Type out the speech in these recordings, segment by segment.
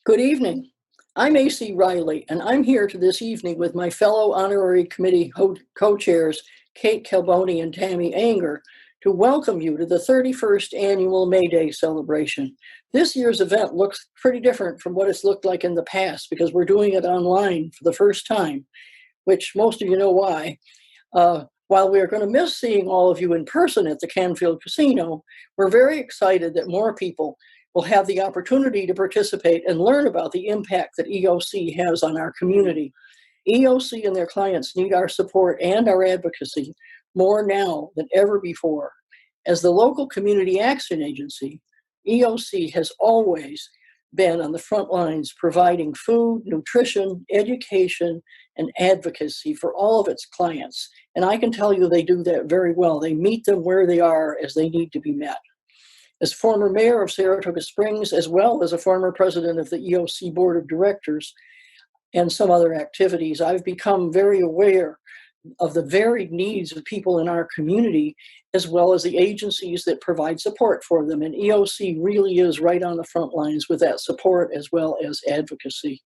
Good evening. I'm A.C. Riley, and I'm here this evening with my fellow honorary committee co-chairs, Kate Calboni and Tammy Anger, to welcome you to the 31st annual Mayday celebration. This year's event looks pretty different from what it's looked like in the past because we're doing it online for the first time, which most of you know why. While we are going to miss seeing all of you in person at the Canfield Casino, we're very excited that more people will have the opportunity to participate and learn about the impact that EOC has on our community. EOC and their clients need our support and our advocacy more now than ever before. As the local community action agency, EOC has always been on the front lines providing food, nutrition, education, and advocacy for all of its clients. And I can tell you they do that very well. They meet them where they are as they need to be met. As former mayor of Saratoga Springs, as well as a former president of the EOC Board of Directors and some other activities, I've become very aware of the varied needs of people in our community, as well as the agencies that provide support for them. And EOC really is right on the front lines with that support as well as advocacy.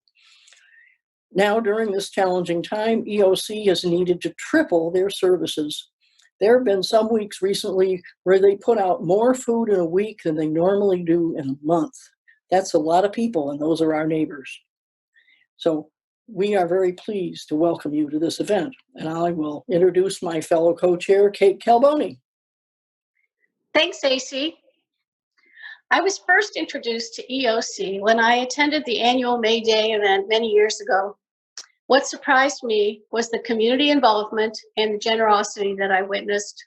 Now, during this challenging time, EOC has needed to triple their services. There have been some weeks recently where they put out more food in a week than they normally do in a month. That's a lot of people, and those are our neighbors. So we are very pleased to welcome you to this event, and I will introduce my fellow co-chair, Kate Calboni. Thanks, AC. I was first introduced to EOC when I attended the annual May Day event many years ago. What surprised me was the community involvement and the generosity that I witnessed.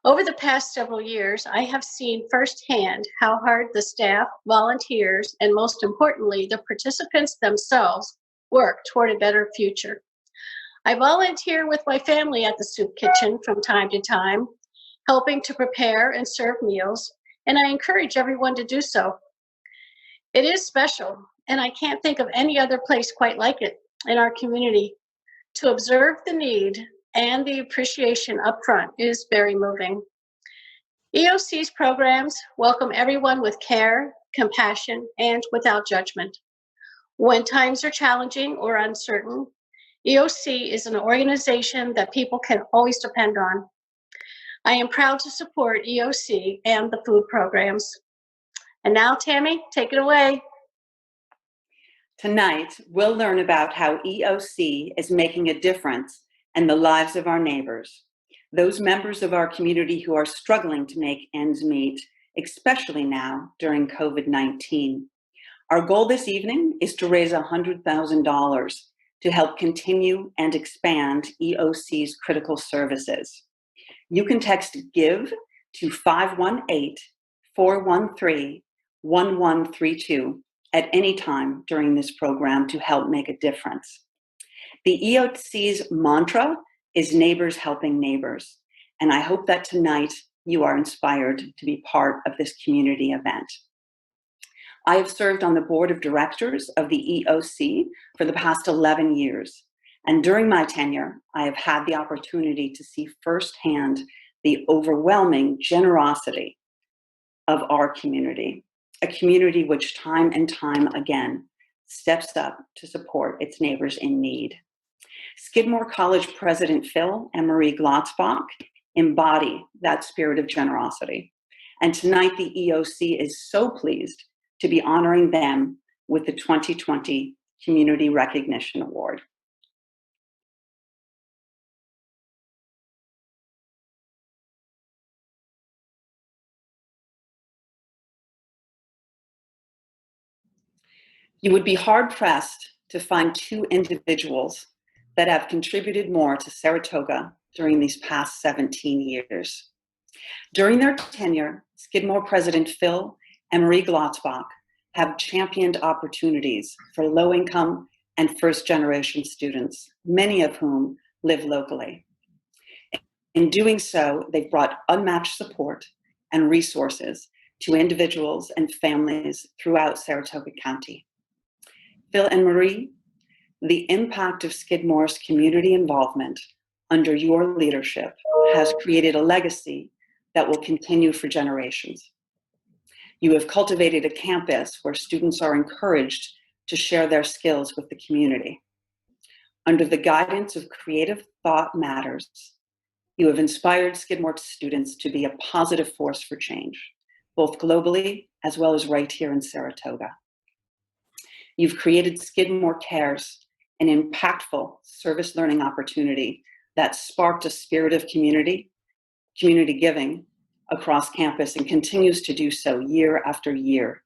Over the past several years, I have seen firsthand how hard the staff, volunteers, and most importantly, the participants themselves work toward a better future. I volunteer with my family at the soup kitchen from time to time, helping to prepare and serve meals, and I encourage everyone to do so. It is special, and I can't think of any other place quite like it in our community. To observe the need and the appreciation up front is very moving. EOC's programs welcome everyone with care, compassion, and without judgment. When times are challenging or uncertain, EOC is an organization that people can always depend on. I am proud to support EOC and the food programs. And now, Tammy, take it away. Tonight, we'll learn about how EOC is making a difference in the lives of our neighbors, those members of our community who are struggling to make ends meet, especially now during COVID-19. Our goal this evening is to raise $100,000 to help continue and expand EOC's critical services. You can text GIVE to 518-413-1132 at any time during this program to help make a difference. The EOC's mantra is neighbors helping neighbors, and I hope that tonight you are inspired to be part of this community event. I have served on the board of directors of the EOC for the past 11 years, and during my tenure, I have had the opportunity to see firsthand the overwhelming generosity of our community. A community which time and time again steps up to support its neighbors in need. Skidmore College President Phil and Marie Glotzbach embody that spirit of generosity. And tonight the EOC is so pleased to be honoring them with the 2020 Community Recognition Award. You would be hard-pressed to find two individuals that have contributed more to Saratoga during these past 17 years. During their tenure, Skidmore President Phil and Marie Glotzbach have championed opportunities for low-income and first-generation students, many of whom live locally. In doing so, they've brought unmatched support and resources to individuals and families throughout Saratoga County. Phil and Marie, the impact of Skidmore's community involvement under your leadership has created a legacy that will continue for generations. You have cultivated a campus where students are encouraged to share their skills with the community. Under the guidance of Creative Thought Matters, you have inspired Skidmore students to be a positive force for change, both globally as well as right here in Saratoga. You've created Skidmore Cares, an impactful service learning opportunity that sparked a spirit of community giving across campus and continues to do so year after year.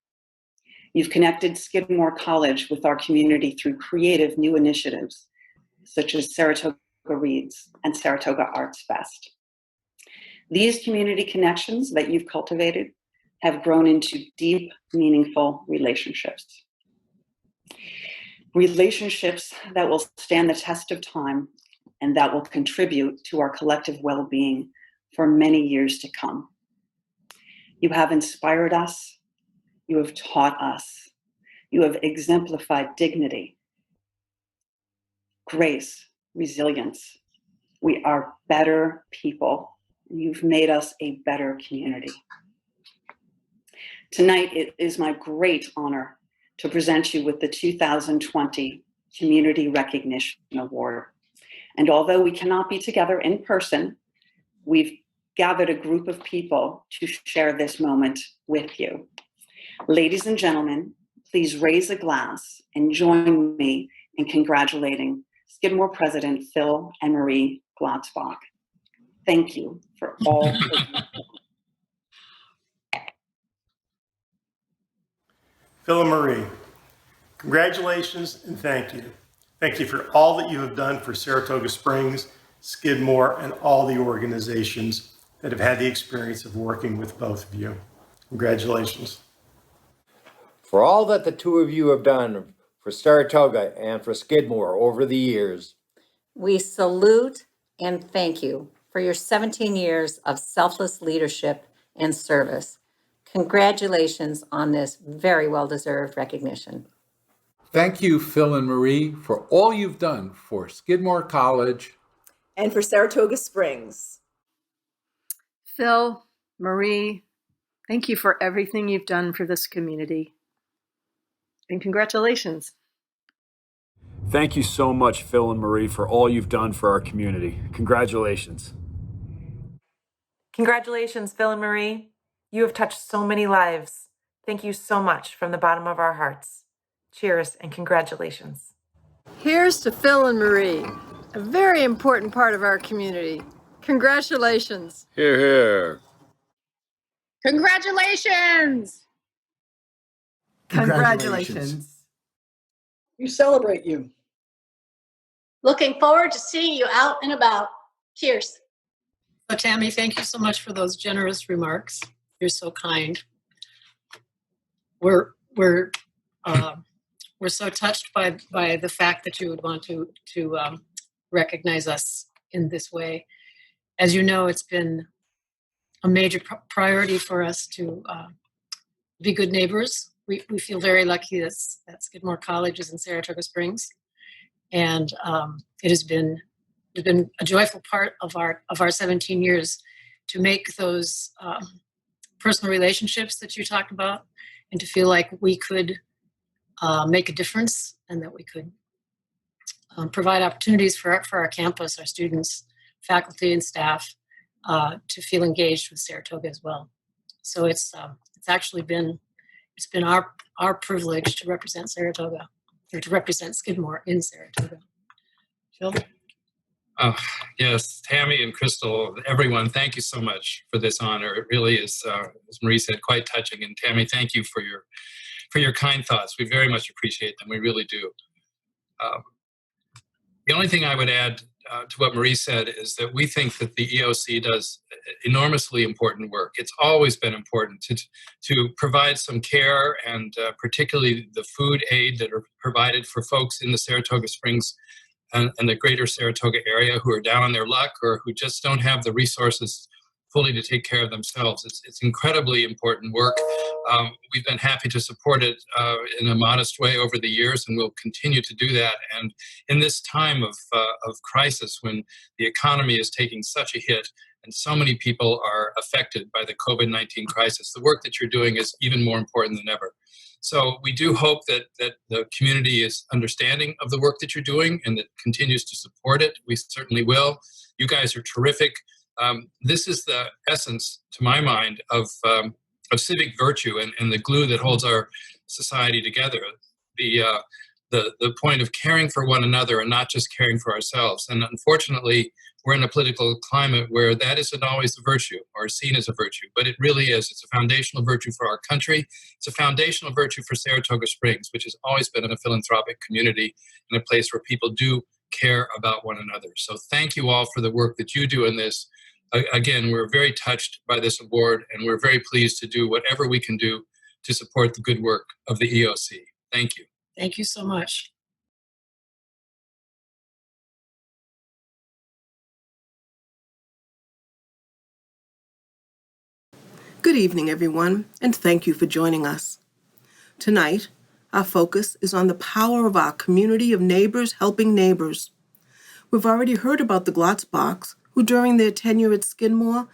You've connected Skidmore College with our community through creative new initiatives, such as Saratoga Reads and Saratoga Arts Fest. These community connections that you've cultivated have grown into deep, meaningful relationships. Relationships that will stand the test of time and that will contribute to our collective well-being for many years to come. You have inspired us. You have taught us. You have exemplified dignity, grace, resilience. We are better people. You've made us a better community. Tonight, it is my great honor to present you with the 2020 Community Recognition Award. And although we cannot be together in person, we've gathered a group of people to share this moment with you. Ladies and gentlemen, please raise a glass and join me in congratulating Skidmore President Phil and Marie Glotzbach. Thank you for all. Phil and Marie, congratulations and thank you. Thank you for all that you have done for Saratoga Springs, Skidmore, and all the organizations that have had the experience of working with both of you. Congratulations. For all that the two of you have done for Saratoga and for Skidmore over the years, we salute and thank you for your 17 years of selfless leadership and service. Congratulations on this very well-deserved recognition. Thank you, Phil and Marie, for all you've done for Skidmore College and for Saratoga Springs. Phil, Marie, thank you for everything you've done for this community. And congratulations. Thank you so much, Phil and Marie, for all you've done for our community. Congratulations. Congratulations, Phil and Marie. You have touched so many lives. Thank you so much from the bottom of our hearts. Cheers and congratulations. Here's to Phil and Marie, a very important part of our community. Congratulations. Hear, hear. Congratulations. Congratulations. We celebrate you. Looking forward to seeing you out and about. Cheers. So Tammy, thank you so much for those generous remarks. You're so kind. We're so touched by the fact that you would want to recognize us in this way. As you know, it's been a major priority for us to be good neighbors. We feel very lucky that Skidmore College is in Saratoga Springs, and it's been a joyful part of our 17 years to make those personal relationships that you talk about, and to feel like we could make a difference, and that we could provide opportunities for our campus, our students, faculty, and staff to feel engaged with Saratoga as well. So it's been our privilege to represent Saratoga, or to represent Skidmore in Saratoga. Phil? Yes, Tammy and Crystal, everyone, thank you so much for this honor. It really is, as Marie said, quite touching. And Tammy, thank you for your kind thoughts. We very much appreciate them. We really do. The only thing I would add to what Marie said is that we think that the EOC does enormously important work. It's always been important to provide some care, and particularly the food aid that are provided for folks in the Saratoga Springs and the greater Saratoga area who are down on their luck or who just don't have the resources fully to take care of themselves. It's incredibly important work. We've been happy to support it in a modest way over the years, and we'll continue to do that. And in this time of crisis, when the economy is taking such a hit, and so many people are affected by the COVID-19 crisis. The work that you're doing is even more important than ever. So we do hope that the community is understanding of the work that you're doing and that continues to support it. We certainly will. You guys are terrific. This is the essence, to my mind, of civic virtue and the glue that holds our society together. The point of caring for one another and not just caring for ourselves. And unfortunately, we're in a political climate where that isn't always a virtue or seen as a virtue, but it really is. It's a foundational virtue for our country. It's a foundational virtue for Saratoga Springs, which has always been a philanthropic community and a place where people do care about one another. So thank you all for the work that you do in this. Again, we're very touched by this award, and we're very pleased to do whatever we can do to support the good work of the EOC. Thank you. Thank you so much. Good evening, everyone, and thank you for joining us. Tonight, our focus is on the power of our community of neighbors helping neighbors. We've already heard about the Glotzbachs, who during their tenure at Skidmore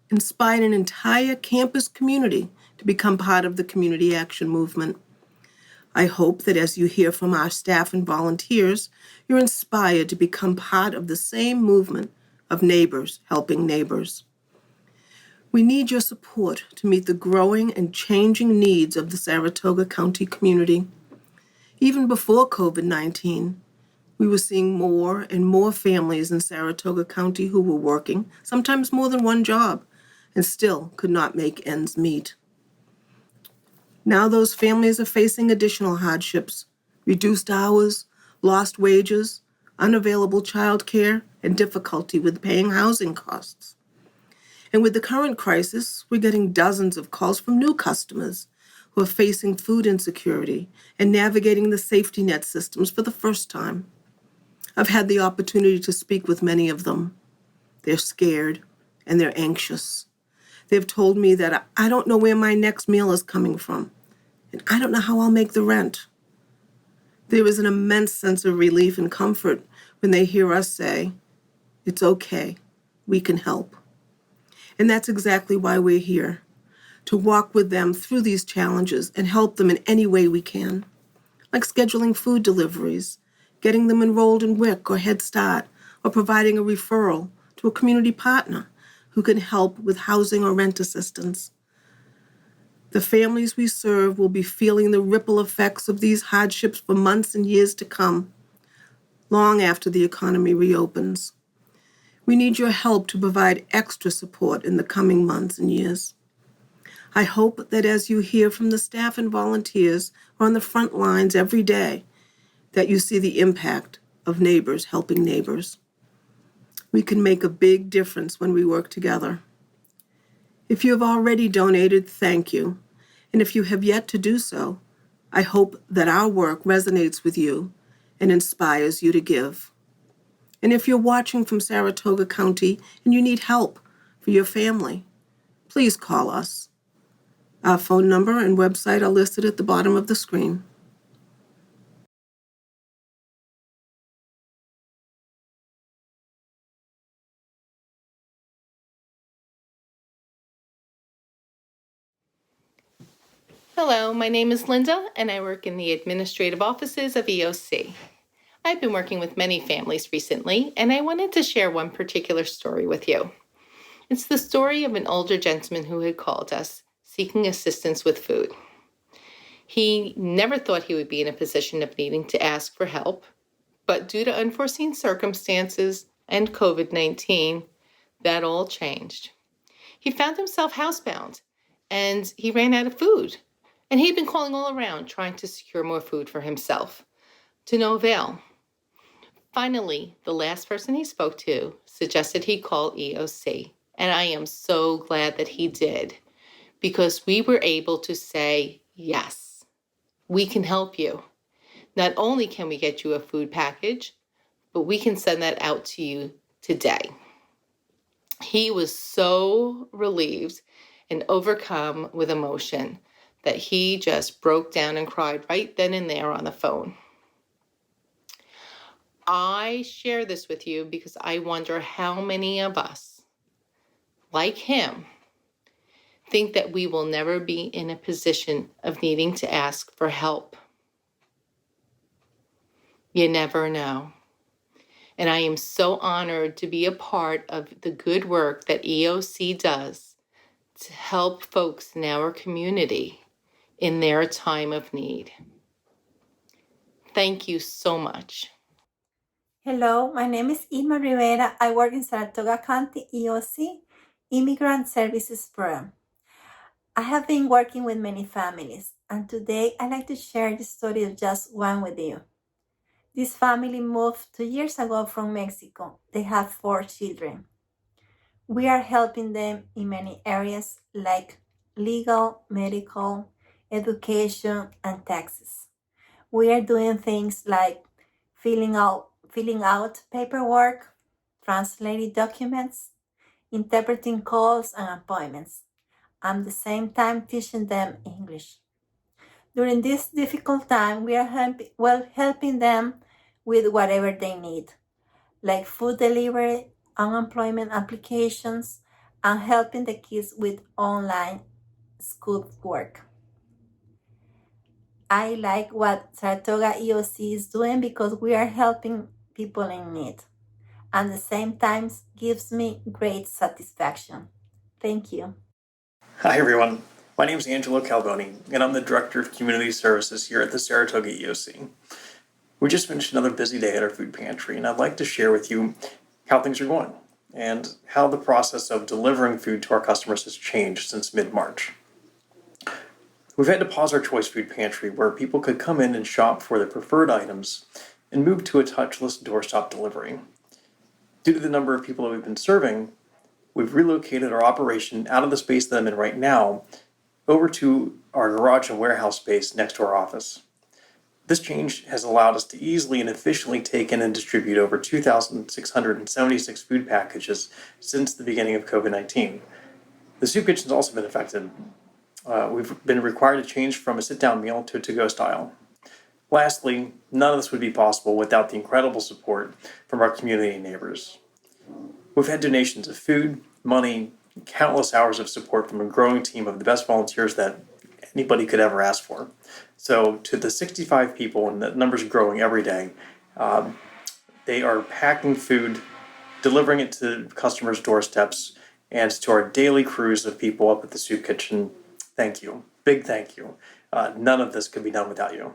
inspired an entire campus community to become part of the community action movement. I hope that as you hear from our staff and volunteers, you're inspired to become part of the same movement of neighbors helping neighbors. We need your support to meet the growing and changing needs of the Saratoga County community. Even before COVID-19, we were seeing more and more families in Saratoga County who were working, sometimes more than one job, and still could not make ends meet. Now those families are facing additional hardships, reduced hours, lost wages, unavailable childcare, and difficulty with paying housing costs. And with the current crisis, we're getting dozens of calls from new customers who are facing food insecurity and navigating the safety net systems for the first time. I've had the opportunity to speak with many of them. They're scared and they're anxious. They've told me that I don't know where my next meal is coming from, and I don't know how I'll make the rent. There is an immense sense of relief and comfort when they hear us say, "It's okay, we can help." And that's exactly why we're here, to walk with them through these challenges and help them in any way we can, like scheduling food deliveries, getting them enrolled in WIC or Head Start, or providing a referral to a community partner who can help with housing or rent assistance. The families we serve will be feeling the ripple effects of these hardships for months and years to come, long after the economy reopens. We need your help to provide extra support in the coming months and years. I hope that as you hear from the staff and volunteers who are on the front lines every day, that you see the impact of neighbors helping neighbors. We can make a big difference when we work together. If you have already donated, thank you. And if you have yet to do so, I hope that our work resonates with you and inspires you to give. And if you're watching from Saratoga County and you need help for your family, please call us. Our phone number and website are listed at the bottom of the screen. Hello, my name is Linda, and I work in the administrative offices of EOC. I've been working with many families recently, and I wanted to share one particular story with you. It's the story of an older gentleman who had called us, seeking assistance with food. He never thought he would be in a position of needing to ask for help, but due to unforeseen circumstances and COVID-19, that all changed. He found himself housebound, and he ran out of food. And he'd been calling all around, trying to secure more food for himself, to no avail. Finally, the last person he spoke to suggested he call EOC, and I am so glad that he did, because we were able to say, yes, we can help you. Not only can we get you a food package, but we can send that out to you today. He was so relieved and overcome with emotion that he just broke down and cried right then and there on the phone. I share this with you because I wonder how many of us like him, think that we will never be in a position of needing to ask for help. You never know. And I am so honored to be a part of the good work that EOC does to help folks in our community in their time of need. Thank you so much. Hello, my name is Irma Rivera. I work in Saratoga County EOC Immigrant Services Program. I have been working with many families, and today I'd like to share the story of just one with you. This family moved 2 years ago from Mexico. They have 4 children. We are helping them in many areas like legal, medical, education, and taxes. We are doing things like filling out paperwork, translating documents, interpreting calls and appointments, and at the same time teaching them English. During this difficult time, we are helping them with whatever they need, like food delivery, unemployment applications, and helping the kids with online school work. I like what Saratoga EOC is doing because we are helping people in need, and at the same time gives me great satisfaction. Thank you. Hi everyone, my name is Angelo Calboni, and I'm the Director of Community Services here at the Saratoga EOC. We just finished another busy day at our food pantry, and I'd like to share with you how things are going and how the process of delivering food to our customers has changed since mid-March. We've had to pause our Choice Food Pantry where people could come in and shop for their preferred items and move to a touchless doorstop delivery. Due to the number of people that we've been serving, we've relocated our operation out of the space that I'm in right now over to our garage and warehouse space next to our office. This change has allowed us to easily and efficiently take in and distribute over 2,676 food packages since the beginning of COVID-19. The soup kitchen's also been affected. We've been required to change from a sit-down meal to a to-go style. Lastly, none of this would be possible without the incredible support from our community and neighbors. We've had donations of food, money, and countless hours of support from a growing team of the best volunteers that anybody could ever ask for. So to the 65 people, and that number's growing every day, they are packing food, delivering it to customers' doorsteps, and to our daily crews of people up at the soup kitchen. Thank you. Big thank you. None of this could be done without you.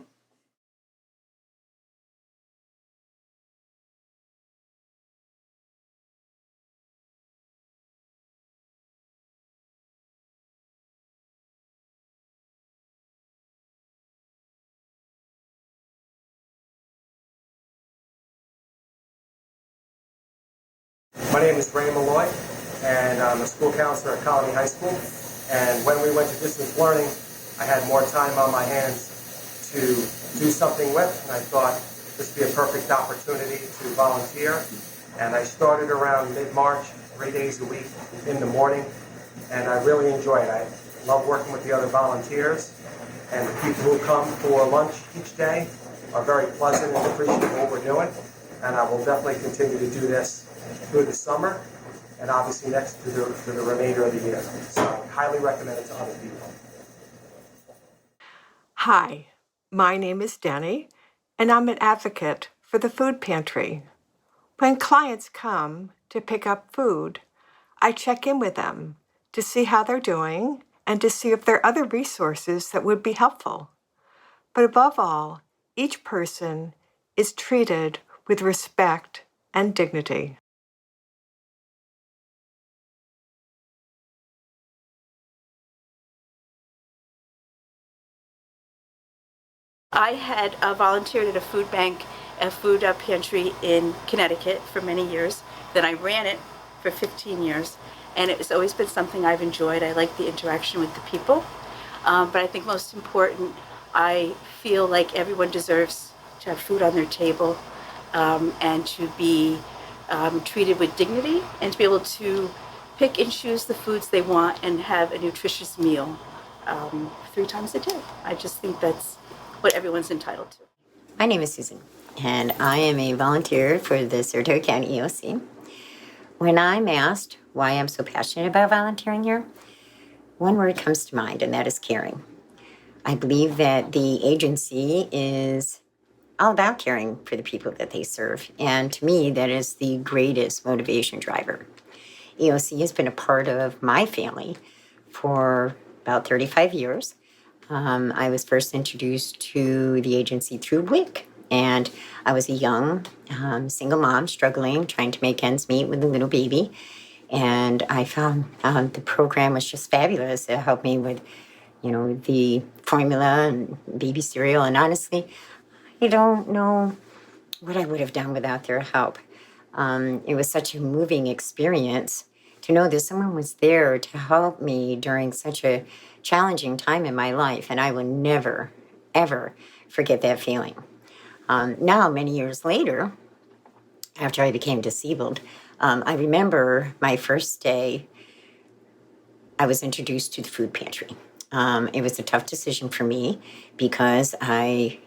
My name is Ray Malloy, and I'm a school counselor at Colony High School. And when we went to distance learning, I had more time on my hands to do something with, and I thought this would be a perfect opportunity to volunteer. And I started around mid-March, 3 days a week in the morning, and I really enjoy it. I love working with the other volunteers, and the people who come for lunch each day are very pleasant and appreciate what we're doing. And I will definitely continue to do this through the summer, and obviously next to the remainder of the year. So I highly recommend it to other people. Hi, my name is Denny, and I'm an advocate for the food pantry. When clients come to pick up food, I check in with them to see how they're doing and to see if there are other resources that would be helpful. But above all, each person is treated with respect and dignity. I had volunteered at a food bank, a food pantry in Connecticut for many years. Then I ran it for 15 years, and it's always been something I've enjoyed. I like the interaction with the people, but I think most important, I feel like everyone deserves to have food on their table and to be treated with dignity and to be able to pick and choose the foods they want and have a nutritious meal 3 times a day. I just think that's what everyone's entitled to. My name is Susan, and I am a volunteer for the Saratoga County EOC. When I'm asked why I'm so passionate about volunteering here, one word comes to mind, and that is caring. I believe that the agency is all about caring for the people that they serve. And to me, that is the greatest motivation driver. EOC has been a part of my family for about 35 years. I was first introduced to the agency through WIC, and I was a young single mom struggling, trying to make ends meet with a little baby. And I found the program was just fabulous. It helped me with, the formula and baby cereal. And honestly, I don't know what I would have done without their help. It was such a moving experience to know that someone was there to help me during such a challenging time in my life. And I will never, ever forget that feeling. Now, many years later, after I became disabled, I remember my first day I was introduced to the food pantry. It was a tough decision for me because I,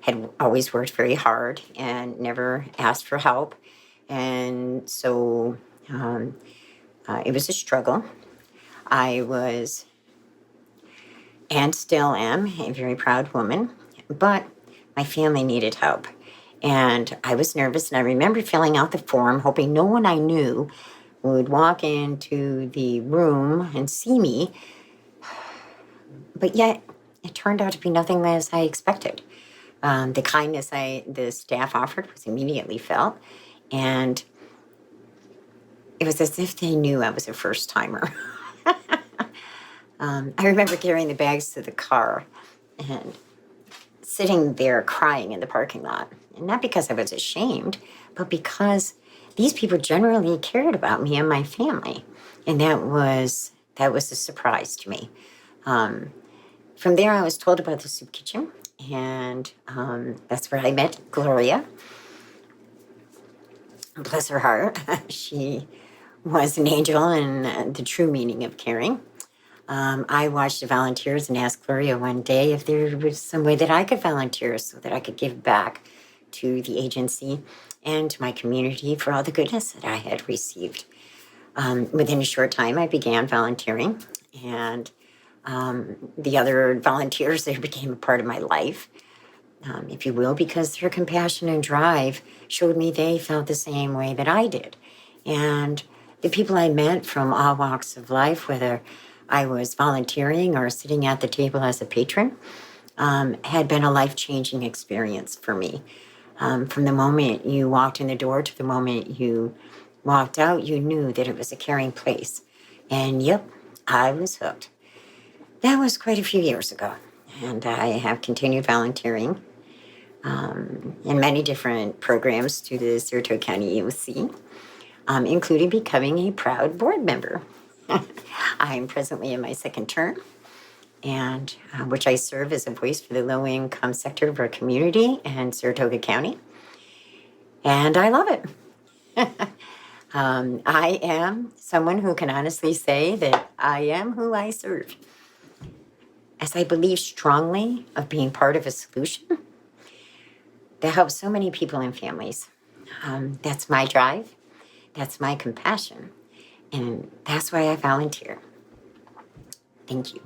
had always worked very hard and never asked for help. And so it was a struggle. I was, and still am, a very proud woman, but my family needed help. And I was nervous, and I remember filling out the form, hoping no one I knew would walk into the room and see me. But yet, it turned out to be nothing as I expected. The kindness the staff offered was immediately felt, and it was as if they knew I was a first-timer. I remember carrying the bags to the car and sitting there crying in the parking lot. And not because I was ashamed, but because these people generally cared about me and my family. And that was a surprise to me. From there, I was told about the soup kitchen, and that's where I met Gloria. Bless her heart. She was an angel in the true meaning of caring. I watched the volunteers and asked Gloria one day if there was some way that I could volunteer so that I could give back to the agency and to my community for all the goodness that I had received. Within a short time, I began volunteering, and the other volunteers, they became a part of my life, if you will, because their compassion and drive showed me they felt the same way that I did. And the people I met from all walks of life, whether I was volunteering or sitting at the table as a patron, had been a life-changing experience for me. From the moment you walked in the door to the moment you walked out, you knew that it was a caring place. And yep, I was hooked. That was quite a few years ago, and I have continued volunteering in many different programs to the Saratoga County EOC, including becoming a proud board member. I'm presently in my second term, and which I serve as a voice for the low-income sector of our community in Saratoga County, and I love it. I am someone who can honestly say that I am who I serve, as I believe strongly of being part of a solution that helps so many people and families. That's my drive, that's my compassion, and that's why I volunteer. Thank you.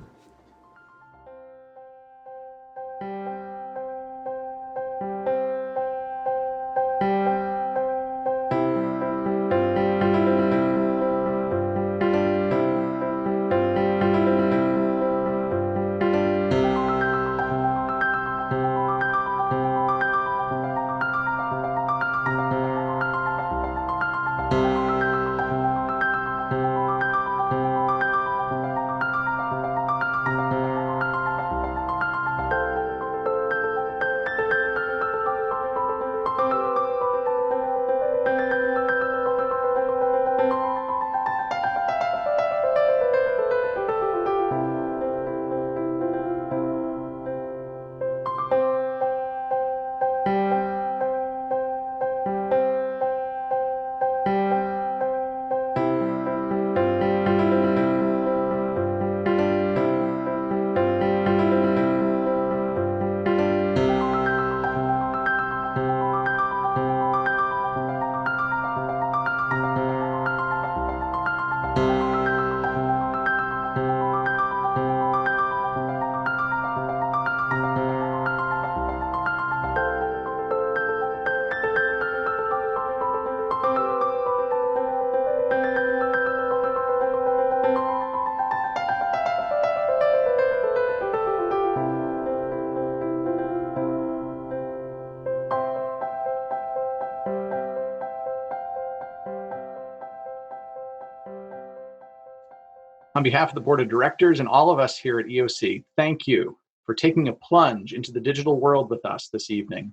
On behalf of the board of directors and all of us here at EOC, thank you for taking a plunge into the digital world with us this evening.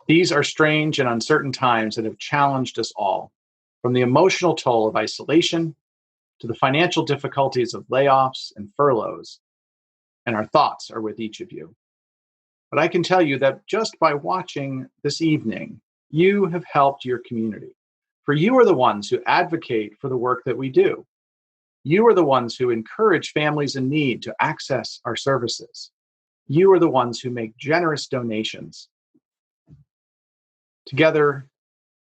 These are strange and uncertain times that have challenged us all, from the emotional toll of isolation to the financial difficulties of layoffs and furloughs, and our thoughts are with each of you. But I can tell you that just by watching this evening, you have helped your community. For you are the ones who advocate for the work that we do. You are the ones who encourage families in need to access our services. You are the ones who make generous donations. Together,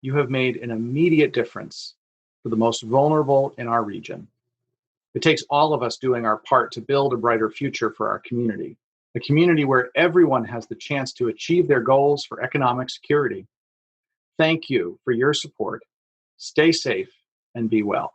you have made an immediate difference for the most vulnerable in our region. It takes all of us doing our part to build a brighter future for our community, a community where everyone has the chance to achieve their goals for economic security. Thank you for your support. Stay safe and be well.